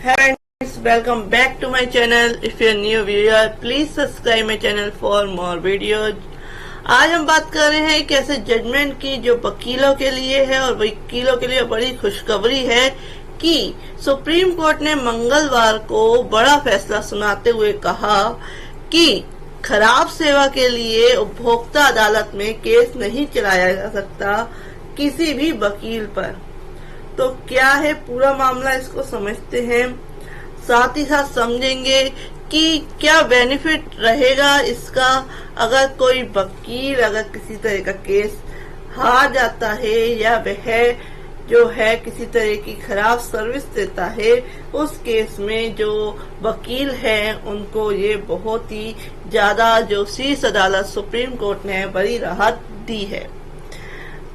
Friends, welcome back to my channel. If you're new viewer, please subscribe my channel for more videos. आज हम बात कर रहे हैं कैसे जजमेंट की जो वकीलों के लिए है और वकीलों के लिए बड़ी खुशखबरी है कि सुप्रीम कोर्ट ने मंगलवार को बड़ा फैसला सुनाते हुए कहा कि खराब सेवा के लिए उपभोक्ता अदालत में केस नहीं चलाया जा सकता किसी भी वकील पर। तो क्या है पूरा मामला, इसको समझते हैं, साथ ही साथ समझेंगे कि क्या बेनिफिट रहेगा इसका अगर कोई वकील अगर किसी तरह का केस हार जाता है या वह जो है किसी तरह की खराब सर्विस देता है, उस केस में जो वकील है उनको ये बहुत ही ज्यादा जो शीर्ष अदालत सुप्रीम कोर्ट ने बड़ी राहत दी है।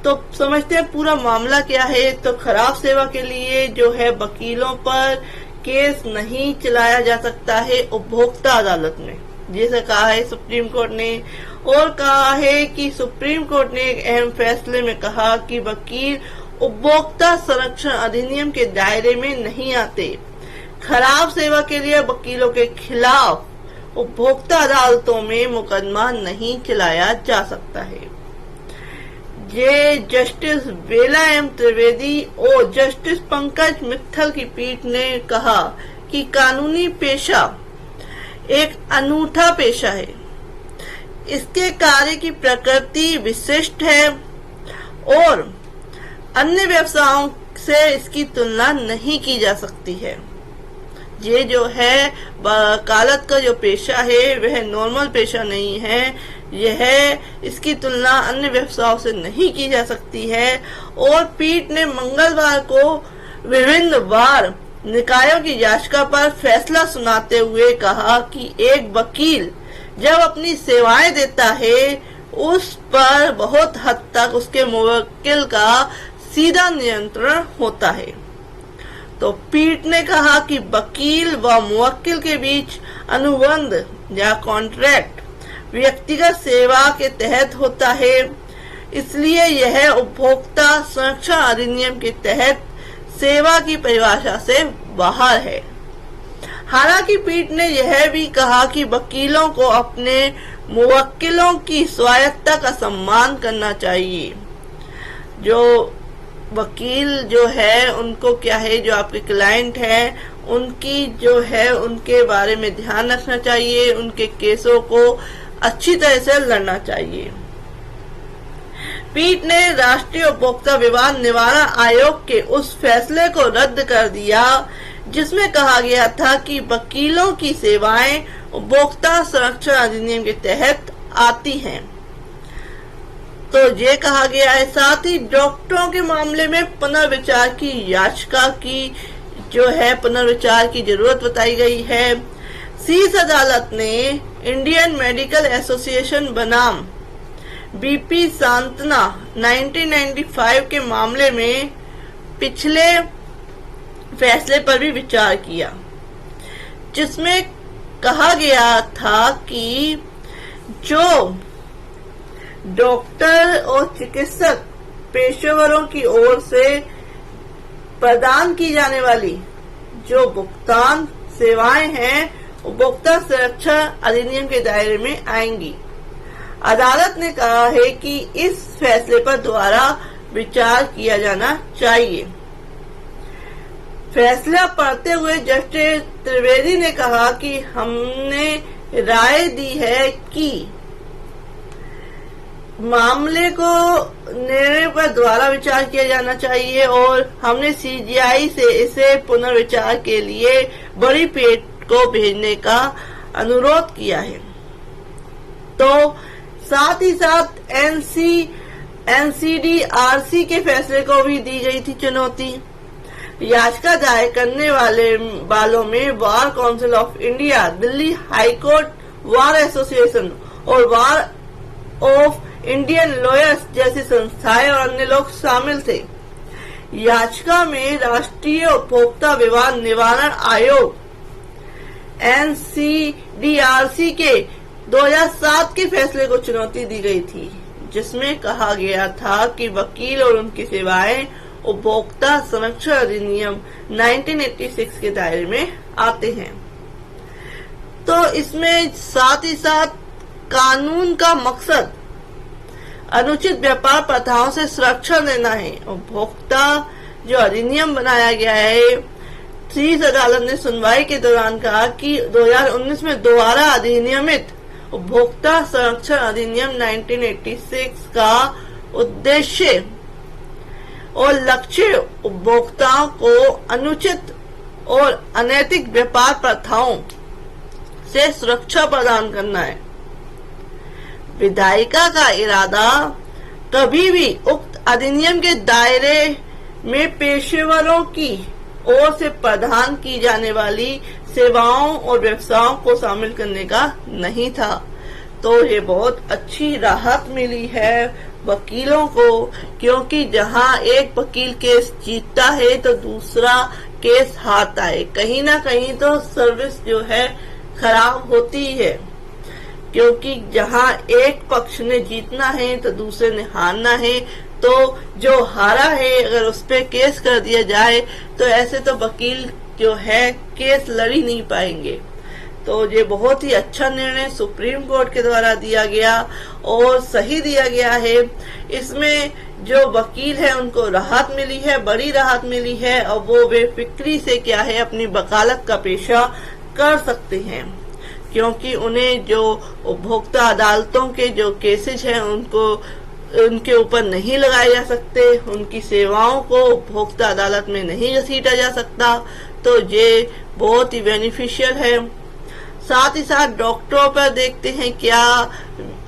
तो समझते हैं पूरा मामला क्या है। तो खराब सेवा के लिए जो है वकीलों पर केस नहीं चलाया जा सकता है उपभोक्ता अदालत में, जैसे कहा है सुप्रीम कोर्ट ने। और कहा है कि सुप्रीम कोर्ट ने एक अहम फैसले में कहा कि वकील उपभोक्ता संरक्षण अधिनियम के दायरे में नहीं आते। खराब सेवा के लिए वकीलों के खिलाफ उपभोक्ता अदालतों में मुकदमा नहीं चलाया जा सकता है। ये जस्टिस बेला एम त्रिवेदी और जस्टिस पंकज मित्तल की पीठ ने कहा कि कानूनी पेशा एक अनूठा पेशा है, इसके कार्य की प्रकृति विशिष्ट है और अन्य व्यवसायों से इसकी तुलना नहीं की जा सकती है। ये जो है वकालत का जो पेशा है वह नॉर्मल पेशा नहीं है, यह इसकी तुलना अन्य व्यवसायों से नहीं की जा सकती है। और पीठ ने मंगलवार को विभिन्न बार निकायों की याचिका पर फैसला सुनाते हुए कहा कि एक वकील जब अपनी सेवाएं देता है उस पर बहुत हद तक उसके मुवक्किल का सीधा नियंत्रण होता है। तो पीठ ने कहा कि वकील व मुवक्किल के बीच अनुबंध या कॉन्ट्रैक्ट व्यक्तिगत सेवा के तहत होता है, इसलिए यह उपभोक्ता संरक्षण अधिनियम के तहत सेवा की परिभाषा से बाहर है। हालांकि पीठ ने यह भी कहा कि वकीलों को अपने मुवक्किलों की स्वायत्तता का सम्मान करना चाहिए। जो वकील जो है उनको क्या है, जो आपके क्लाइंट है उनकी जो है उनके बारे में ध्यान रखना चाहिए, उनके केसों को अच्छी तरह से लड़ना चाहिए। पीठ ने राष्ट्रीय उपभोक्ता विवाद निवारण आयोग के उस फैसले को रद्द कर दिया जिसमें कहा गया था कि वकीलों की सेवाएं उपभोक्ता संरक्षण अधिनियम के तहत आती हैं। तो ये कहा गया है। साथ ही डॉक्टरों के मामले में पुनर्विचार की याचिका की जो है पुनर्विचार की जरूरत बताई गई है। शीर्ष अदालत ने इंडियन मेडिकल एसोसिएशन बनाम बीपी सांत्वना 1995 के मामले में पिछले फैसले पर भी विचार किया, जिसमें कहा गया था कि जो डॉक्टर और चिकित्सक पेशेवरों की ओर से प्रदान की जाने वाली जो भुगतान सेवाएं हैं उपभोक्ता संरक्षण अधिनियम के दायरे में आएंगी। अदालत ने कहा है कि इस फैसले पर दोबारा विचार किया जाना चाहिए। फैसला पढ़ते हुए जस्टिस त्रिवेदी ने कहा कि हमने राय दी है कि मामले को निर्णय पर दोबारा विचार किया जाना चाहिए और हमने सीजीआई से इसे पुनर्विचार के लिए बड़ी पीठ को भेजने का अनुरोध किया है। तो साथ ही साथ एनसीडीआरसी के फैसले को भी दी गई थी चुनौती। याचिका दायर करने वालों में bar council of India, Delhi high court bar association और बार ऑफ इंडियन लॉयर्स जैसी संस्थाएं और अन्य लोग शामिल थे। याचिका में राष्ट्रीय उपभोक्ता विवाद निवारण आयोग एनसीडीआरसी के 2007 के फैसले को चुनौती दी गई थी, जिसमें कहा गया था कि वकील और उनकी सेवाएं उपभोक्ता संरक्षण अधिनियम 1986 के दायरे में आते हैं। तो इसमें साथ ही साथ कानून का मकसद अनुचित व्यापार प्रथाओं से सुरक्षा देना है। उपभोक्ता जो अधिनियम बनाया गया है, शीर्ष अदालत ने सुनवाई के दौरान कहा कि 2019 में दोबारा अधिनियमित उपभोक्ता संरक्षण अधिनियम 1986 का उद्देश्य और लक्ष्य उपभोक्ताओं को अनुचित और अनैतिक व्यापार प्रथाओं से सुरक्षा प्रदान करना है। विधायिका का इरादा कभी भी उक्त अधिनियम के दायरे में पेशेवरों की ओर से प्रदान की जाने वाली सेवाओं और व्यवसायों को शामिल करने का नहीं था। तो ये बहुत अच्छी राहत मिली है वकीलों को, क्योंकि जहां एक वकील केस जीतता है तो दूसरा केस हारता है। कहीं ना कहीं तो सर्विस जो है खराब होती है, क्योंकि जहां एक पक्ष ने जीतना है तो दूसरे ने हारना है। तो जो हारा है अगर उस पे केस कर दिया जाए तो ऐसे तो वकील जो है केस लड़ ही नहीं पाएंगे। तो ये बहुत ही अच्छा निर्णय सुप्रीम कोर्ट के द्वारा दिया गया और सही दिया गया है। इसमें जो वकील है उनको राहत मिली है, बड़ी राहत मिली है, और वो बेफिक्री से क्या है अपनी वकालत का पेशा कर सकते हैं, क्योंकि उन्हें जो उपभोक्ता अदालतों के जो केसेज हैं उनके ऊपर नहीं लगाए जा सकते, उनकी सेवाओं को उपभोक्ता अदालत में नहीं घसीटा जा सकता। तो ये बहुत ही बेनिफिशियल है। साथ ही साथ डॉक्टरों पर देखते हैं क्या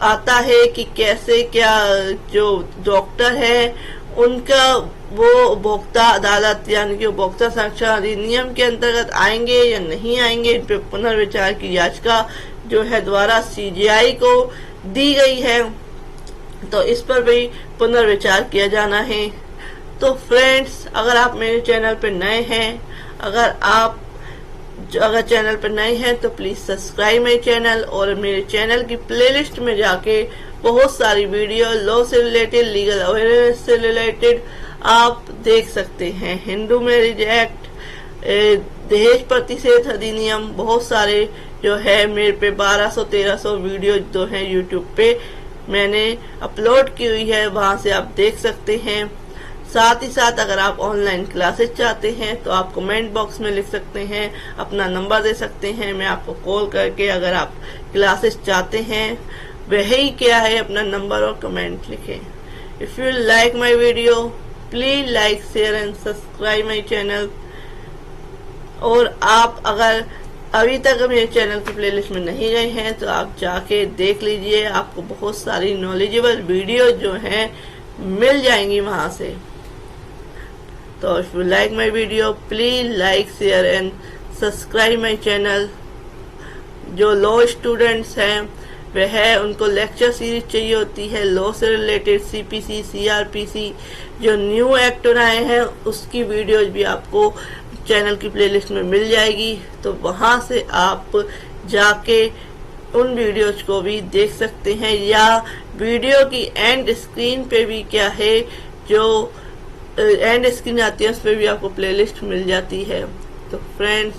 आता है कि कैसे क्या जो डॉक्टर है उनका वो उपभोक्ता अदालत यानी कि उपभोक्ता संरक्षण अधिनियम के अंतर्गत आएंगे या नहीं आएंगे। इन पर पुनर्विचार की याचिका जो है द्वारा CJI को दी गई है, तो इस पर भी पुनर्विचार किया जाना है। तो फ्रेंड्स, अगर आप मेरे चैनल पर नए हैं, अगर चैनल पर नए हैं तो प्लीज सब्सक्राइब मेरे चैनल, और मेरे चैनल की प्लेलिस्ट में जाके बहुत सारी वीडियो लॉ से रिलेटेड, लीगल अवेयरनेस से रिलेटेड आप देख सकते हैं। हिंदू मैरिज एक्ट, दहेज प्रतिषेध अधिनियम, बहुत सारे जो है मेरे पे 1200-1300 वीडियो जो है यूट्यूब पे मैंने अपलोड की हुई है, वहां से आप देख सकते हैं। साथ ही साथ अगर आप ऑनलाइन क्लासेस चाहते हैं तो आप कमेंट बॉक्स में लिख सकते हैं, अपना नंबर दे सकते हैं, मैं आपको कॉल करके अगर आप क्लासेस चाहते हैं वही क्या है अपना नंबर और कमेंट लिखें। If you like my video please like, share and subscribe my channel. और आप अगर अभी तक मेरे चैनल की प्लेलिस्ट में नहीं गए हैं तो आप जाके देख लीजिए, आपको बहुत सारी नॉलेजेबल वीडियो जो हैं मिल जाएंगी वहां से। तो if you like my video please like, share and subscribe my channel. जो लॉ स्टूडेंट्स हैं वह उनको लेक्चर सीरीज चाहिए होती है लॉ से रिलेटेड, CPC, CRPC जो न्यू एक्ट आए हैं उसकी वीडियोज भी आपको चैनल की प्लेलिस्ट में मिल जाएगी। तो वहां से आप जाके उन वीडियोज को भी देख सकते हैं, या वीडियो की एंड स्क्रीन पे भी क्या है जो एंड स्क्रीन आती है उस पर भी आपको प्लेलिस्ट मिल जाती है। तो फ्रेंड्स,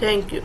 थैंक यू।